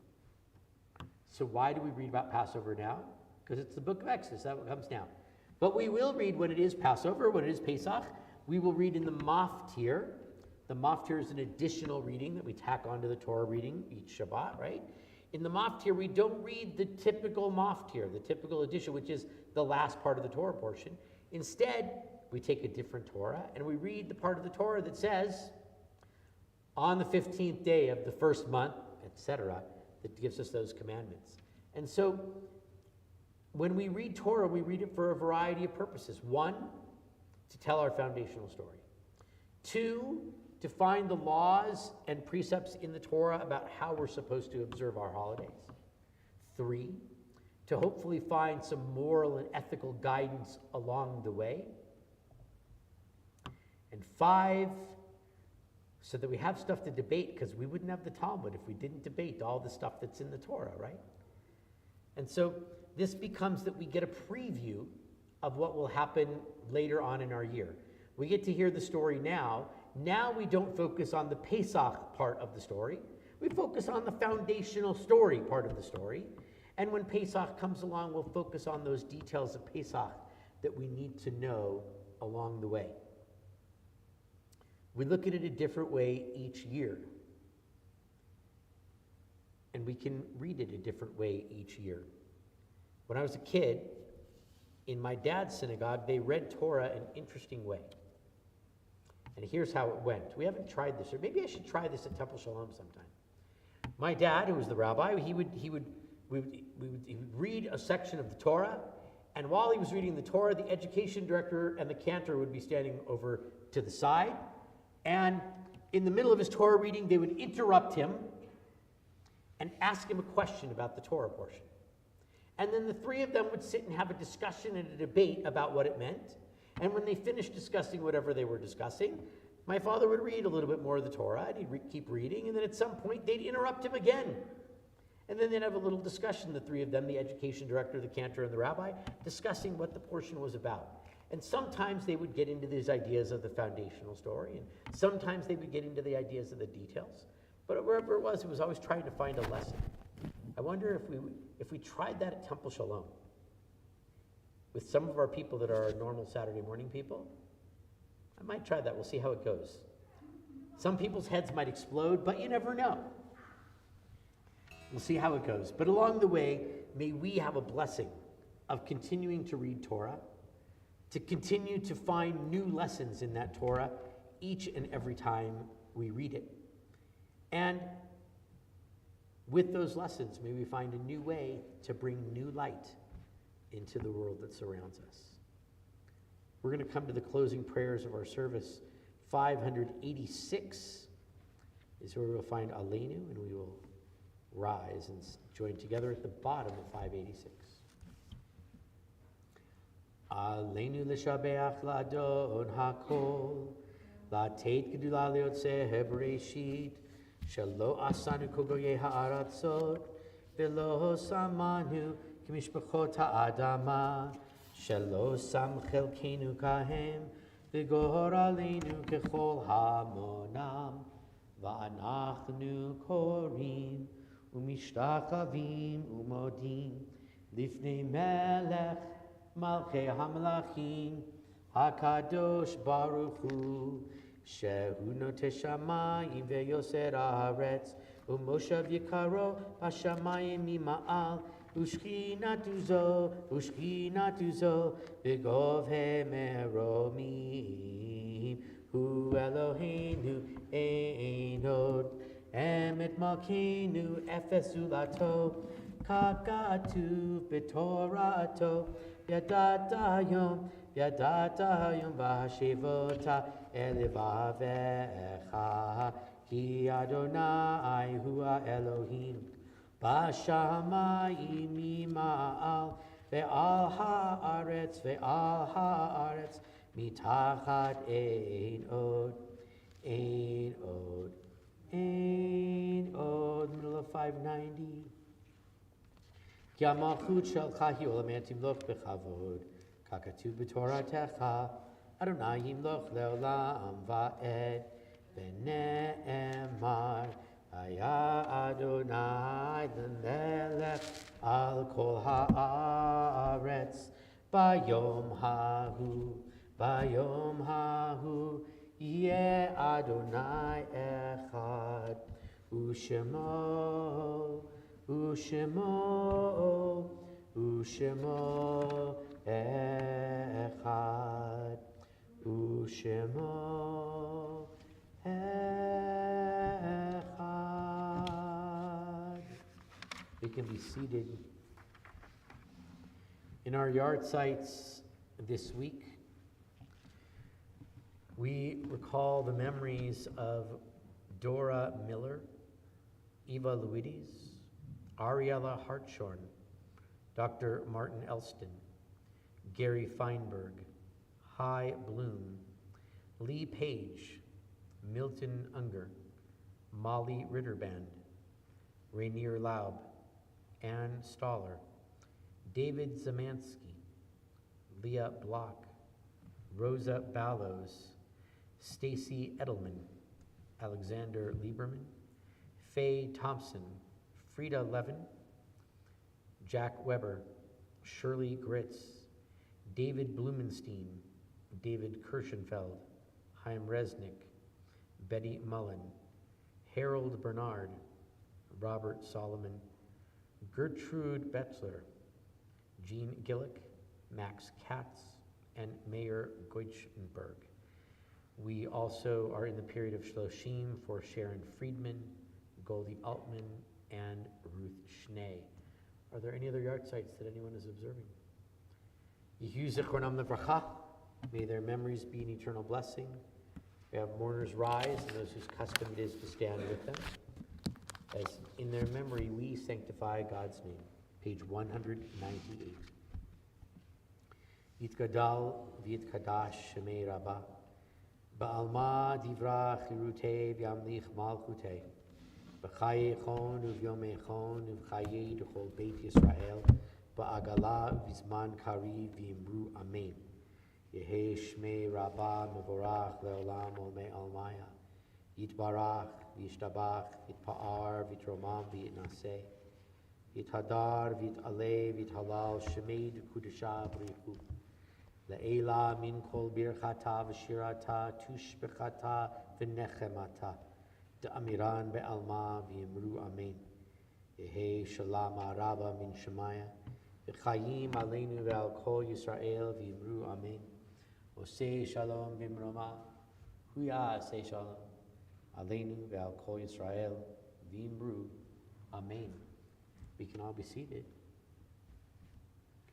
So why do we read about Passover now? Because it's the book of Exodus, that's what comes now. But we will read when it is Passover, when it is Pesach. We will read in the Maftir, The maftir is an additional reading that we tack onto the Torah reading each Shabbat, right? In the maftir, we don't read the typical maftir, the typical edition, which is the last part of the Torah portion. Instead, we take a different Torah and we read the part of the Torah that says, on the 15th day of the first month, etc., that gives us those commandments. And so, when we read Torah, we read it for a variety of purposes. One, to tell our foundational story. Two, to find the laws and precepts in the Torah about how we're supposed to observe our holidays. Three, to hopefully find some moral and ethical guidance along the way. And five, so that we have stuff to debate, because we wouldn't have the Talmud if we didn't debate all the stuff that's in the Torah, right? And so this becomes that we get a preview of what will happen later on in our year. We get to hear the story now. Now we don't focus on the Pesach part of the story. We focus on the foundational story part of the story. And when Pesach comes along, we'll focus on those details of Pesach that we need to know along the way. We look at it a different way each year. And we can read it a different way each year. When I was a kid, in my dad's synagogue, they read Torah an interesting way. And here's how it went. We haven't tried this, or maybe I should try this at Temple Shalom sometime. My dad, who was the rabbi, he would read a section of the Torah, and while he was reading the Torah, the education director and the cantor would be standing over to the side, and in the middle of his Torah reading, they would interrupt him and ask him a question about the Torah portion. And then the three of them would sit and have a discussion and a debate about what it meant. And when they finished discussing whatever they were discussing, my father would read a little bit more of the Torah, and he'd keep reading, and then at some point they'd interrupt him again. And then they'd have a little discussion, the three of them, the education director, the cantor, and the rabbi, discussing what the portion was about. And sometimes they would get into these ideas of the foundational story, and sometimes they would get into the ideas of the details. But wherever it was always trying to find a lesson. I wonder if we tried that at Temple Shalom with some of our people that are our normal Saturday morning people. I might try that. We'll see how it goes. Some people's heads might explode, but you never know. We'll see how it goes. But along the way, may we have a blessing of continuing to read Torah, to continue to find new lessons in that Torah each and every time we read it. And with those lessons, may we find a new way to bring new light into the world that surrounds us. We're going to come to the closing prayers of our service. 586 is where we'll find Aleinu, and we will rise and join together at the bottom of 586. Aleinu l'shabeach l'adon hakol, la'teit gedula le'otzeh bereshit, shelo asanu kogoye ha'aratzot, velo samanu k'mishpachot ha'adama, shelo sam chelkenu kahem, v'gor aleinu kechol hamonam, va'anachnu korim, umishtachavim umodim, lifnei melech Malchei HaMelachim, HaKadosh Baruch Hu, Shehu Noteh Shamayim veYoser Haaretz, Umoshav Yikaro Hashamayim Mima'al, Ushchinatu Zo, B'gov Meromim, Hu Eloheinu Ein Od, Emet Malkeinu Efes Ulato, Kakatu B'Torato, Yadata yom v'hashivota elevavecha, ki Adonai hu Elohim, b'shamayim mima'al, ve'al ha'aretz, mitachat ein od, middle of 590. כי המלכות שלך היא עולמי תמלוך בכבוד, ככתוב בתורתך, אדוני ימלוך לעולם ועד, ונאמר, היה אדוני למלך על כל הארץ, ביום ההוא Yeh Adonai echad, u'shemo, u'shemo, u'shemo echad, u'shemo echad. We can be seated. In our yard sites this week, we recall the memories of Dora Miller, Eva Luides, Ariella Hartshorn, Dr. Martin Elston, Gary Feinberg, Hy Bloom, Lee Page, Milton Unger, Molly Ritterband, Rainier Laub, Ann Staller, David Zamansky, Leah Block, Rosa Ballows, Stacy Edelman, Alexander Lieberman, Faye Thompson, Frida Levin, Jack Weber, Shirley Gritz, David Blumenstein, David Kirschenfeld, Chaim Resnick, Betty Mullen, Harold Bernard, Robert Solomon, Gertrude Betzler, Jean Gillick, Max Katz, and Mayor Goichenberg. We also are in the period of Shloshim for Sharon Friedman, Goldie Altman, and Ruth Schnee. Are there any other yard sites that anyone is observing? Yehu zichronam levracha. May their memories be an eternal blessing. We have mourners rise, and those whose custom it is to stand with them. As in their memory we sanctify God's name. Page 198. Yitgadal v'yitkadash shemei rabbah. Ba'alma divra chirutei v'yamlich malchutei. B'chaye chon uvyome chon uvchaye d'chol beit Yisrael. Ba'agala v'zman kari v'imru amen. Yehe shmei rabbah mevorach le'olam olmei almaya. Yitbarach v'yishtabach v'yitpa'ar v'yitromam v'yitnaseh. V'yithadar v'yit'aleh v'yithalal shemei d'kudesha b'richu. Le'ela min kol birchata v'shirata tushbechata v'nechemata de'amiran be'alma v'yimru amen. Yehe shalom araba min shemaya v'chayim aleinu ve'al kol Yisrael v'yimru amen. Oseh shalom v'imroma huya aseh shalom aleinu ve'al kol Yisrael v'yimru amen. We can all be seated.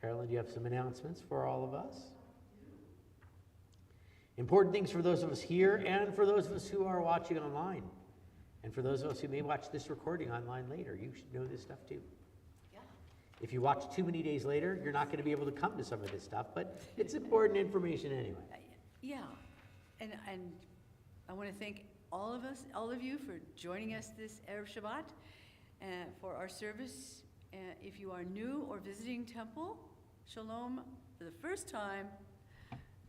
Carolyn, do you have some announcements for all of us? Important things for those of us here and for those of us who are watching online. And for those of us who may watch this recording online later, you should know this stuff too. Yeah. If you watch too many days later, you're not going to be able to come to some of this stuff, but it's important information anyway. Yeah, and I want to thank all of you for joining us this Erev Shabbat for our service. If you are new or visiting Temple Shalom for the first time,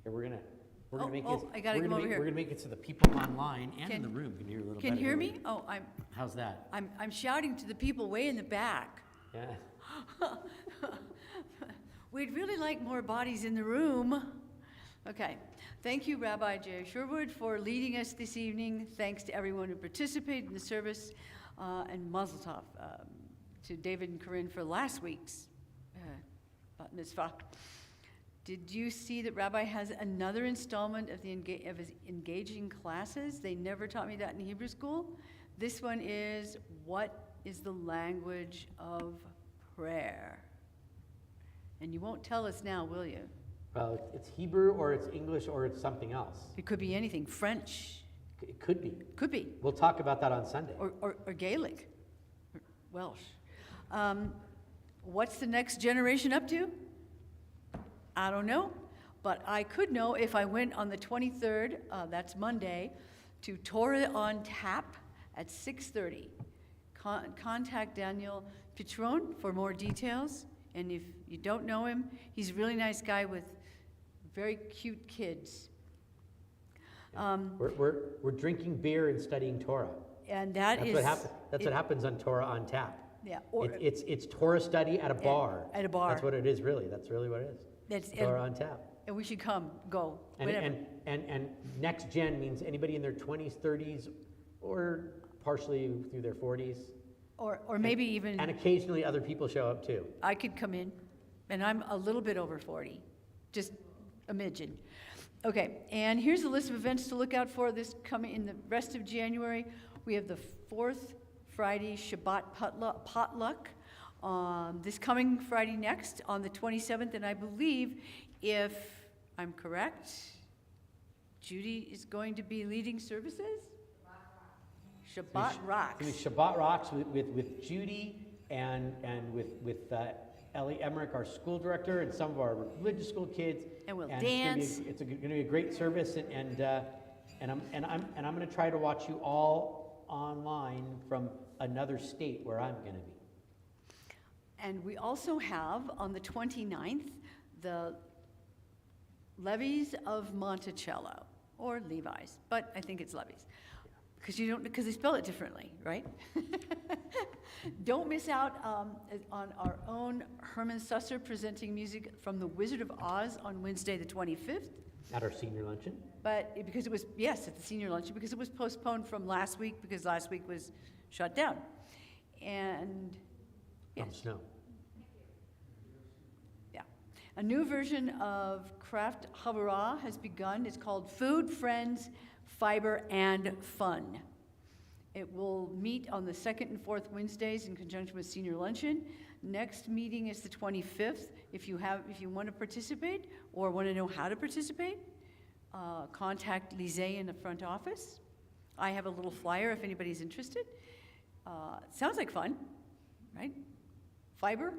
We're gonna make I gotta come over here. We're gonna make it so the people online and in the room can hear a little better. Can hear me? Oh, How's that? I'm shouting to the people way in the back. Yeah. We'd really like more bodies in the room. Okay. Thank you, Rabbi Jay Sherwood, for leading us this evening. Thanks to everyone who participated in the service, and Mazel Tov to David and Corinne for last week's bat mitzvah. Did you see that Rabbi has another installment of his engaging classes? They never taught me that in Hebrew school. This one is, what is the language of prayer? And you won't tell us now, will you? Well, it's Hebrew or it's English or it's something else. It could be anything. French. It could be. Could be. We'll talk about that on Sunday. Or Gaelic. Or Welsh. What's the next generation up to? I don't know. But I could know if I went on the 23rd, that's Monday, to Torah on Tap at 6:30. Contact Daniel Pitron for more details. And if you don't know him, he's a really nice guy with very cute kids. We're drinking beer and studying Torah. And That's what happens on Torah on Tap. Yeah. It's Torah study at a bar. At a bar. That's what it is, really. That's really what it is. That's Torah on Tap. and we should go, And, whenever. and next gen means anybody in their 20s, 30s, or partially through their 40s. Or maybe even, And occasionally other people show up too. I could come in, and I'm a little bit over 40, just a midget. Okay, and here's a list of events to look out for this coming in the rest of January. We have the fourth Friday Shabbat potluck this coming Friday next on the 27th, and I believe, if I'm correct, Judy is going to be leading services? Shabbat Rocks. Shabbat Rocks with Judy and with Ellie Emmerich, our school director, and some of our religious school kids. And we'll and dance. It's going to be a great service, and I'm going to try to watch you all online from another state where I'm going to be. And we also have on the 29th the Levies of Monticello, or Levi's, but I think it's Levies. Because they spell it differently, right? Don't miss out on our own Herman Susser presenting music from The Wizard of Oz on Wednesday the 25th. At our senior luncheon. But because it was, yes, at the senior luncheon, because it was postponed from last week, because last week was shut down. And, yes. From snow. Yeah. A new version of Kraft Havurah has begun. It's called Food, Friends, Fiber, and Fun. It will meet on the second and fourth Wednesdays in conjunction with senior luncheon. Next meeting is the 25th. If you want to participate or want to know how to participate, contact Lise in the front office. I have a little flyer if anybody's interested. Sounds like fun, right? Fiber,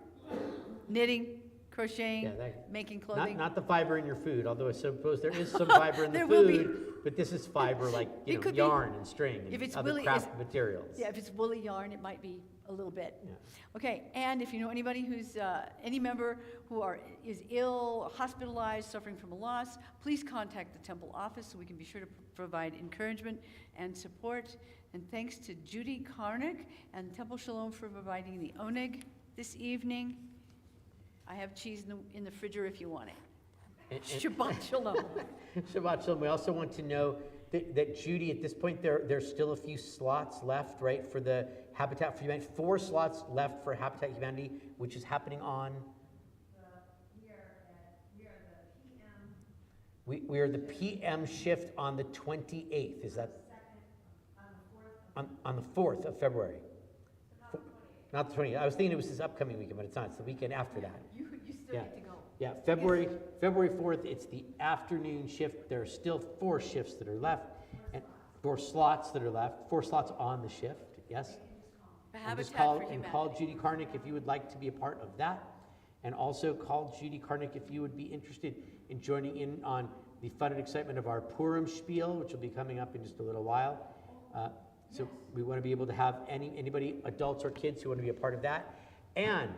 knitting, crocheting, making clothing. Not the fiber in your food, although I suppose there is some fiber in the There will be. food, but this is fiber like It yarn and string if and it's other woolly- craft materials. Yeah, if it's woolly yarn, it might be a little bit. Yeah. Okay, and if you know anybody who's, any member who is ill, hospitalized, suffering from a loss, please contact the Temple office so we can be sure to provide encouragement and support. And thanks to Judy Karnick and Temple Shalom for providing the oneg this evening. I have cheese in the fridger if you want it. Shabbat Shalom. Shabbat Shalom. We also want to know that Judy, at this point, there's still a few slots left, right, for the Habitat for Humanity. 4 slots left for Habitat for Humanity, which is happening on. We are the PM shift on the 28th. Is that on the 4th of February? Not the 20th. I was thinking it was this upcoming weekend, but it's not. It's the weekend after that. You still Yeah. need to go. Yeah, February 4th, it's the afternoon shift. There are still 4 shifts that are left, and 4 slots that are left, 4 slots on the shift, yes? And just Habitat for Humanity. call Judy Karnick if you would like to be a part of that. And also call Judy Karnick if you would be interested in joining in on the fun and excitement of our Purim spiel, which will be coming up in just a little while. So we want to be able to have anybody, adults or kids, who want to be a part of that. And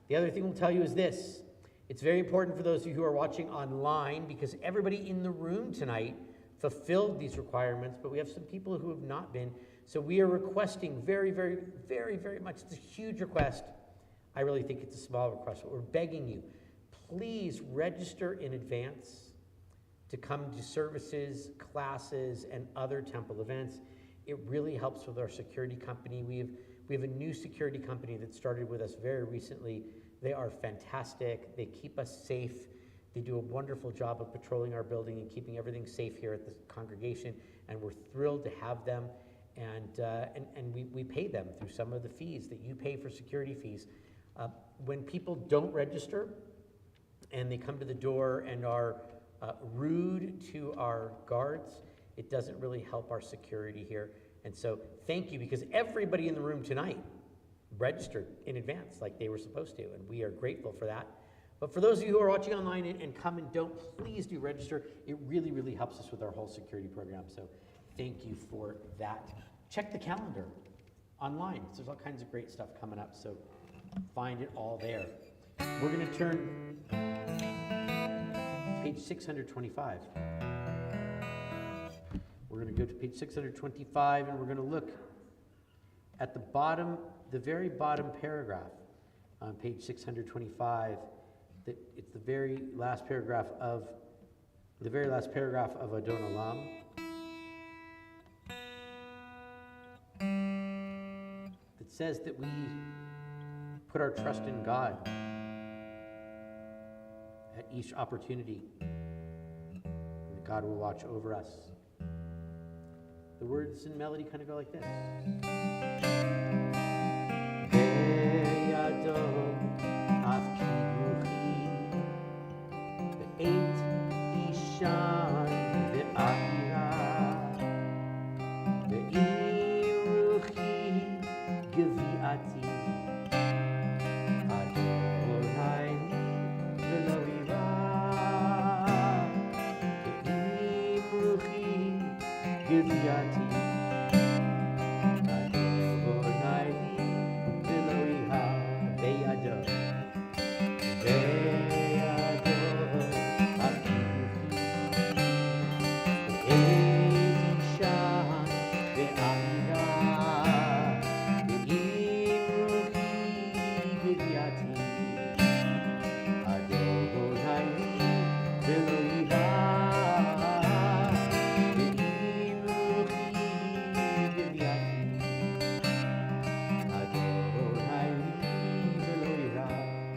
the other thing we'll tell you is this. It's very important for those of you who are watching online, because everybody in the room tonight fulfilled these requirements, but we have some people who have not been. So we are requesting very, very, very, very much. It's a huge request. I really think it's a small request, but we're begging you, please register in advance to come to services, classes, and other temple events. It really helps with our security company. We have a new security company that started with us very recently. They are fantastic. They keep us safe. They do a wonderful job of patrolling our building and keeping everything safe here at the congregation, and we're thrilled to have them. And we pay them through some of the fees that you pay for security fees. When people don't register and they come to the door and are rude to our guards, it doesn't really help our security here. And so thank you, because everybody in the room tonight registered in advance like they were supposed to, and we are grateful for that. But for those of you who are watching online and come and don't, please do register. It really, really helps us with our whole security program. So thank you for that. Check the calendar online. There's all kinds of great stuff coming up, so find it all there. We're going to turn page 625. We're going to go to page 625, and we're going to look at the bottom, the very bottom paragraph on page 625. It's the very last paragraph of the very last paragraph of Adon Olam. It says that we put our trust in God at each opportunity, and that God will watch over us. The words in melody kind of go like this.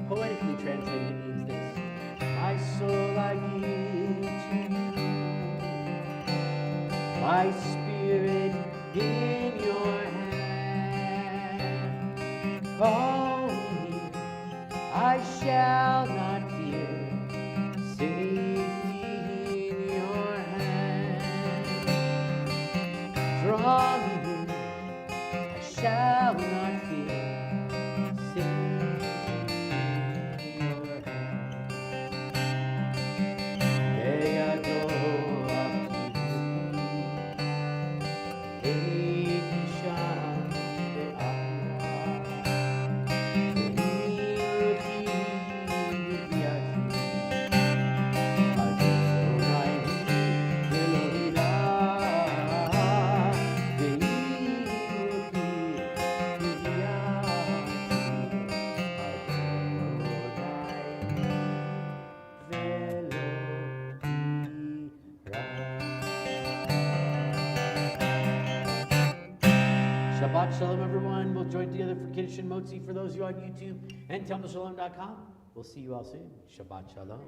Poetically translated, it means this: my soul I give to you, my spirit in your hand. Call me, I shall not fear, safety in your hand. Draw me, I shall not fear, safety. Shabbat Shalom, everyone. We'll join together for Kiddush and Motzi for those of you on YouTube and TempleShalom.com. We'll see you all soon. Shabbat Shalom.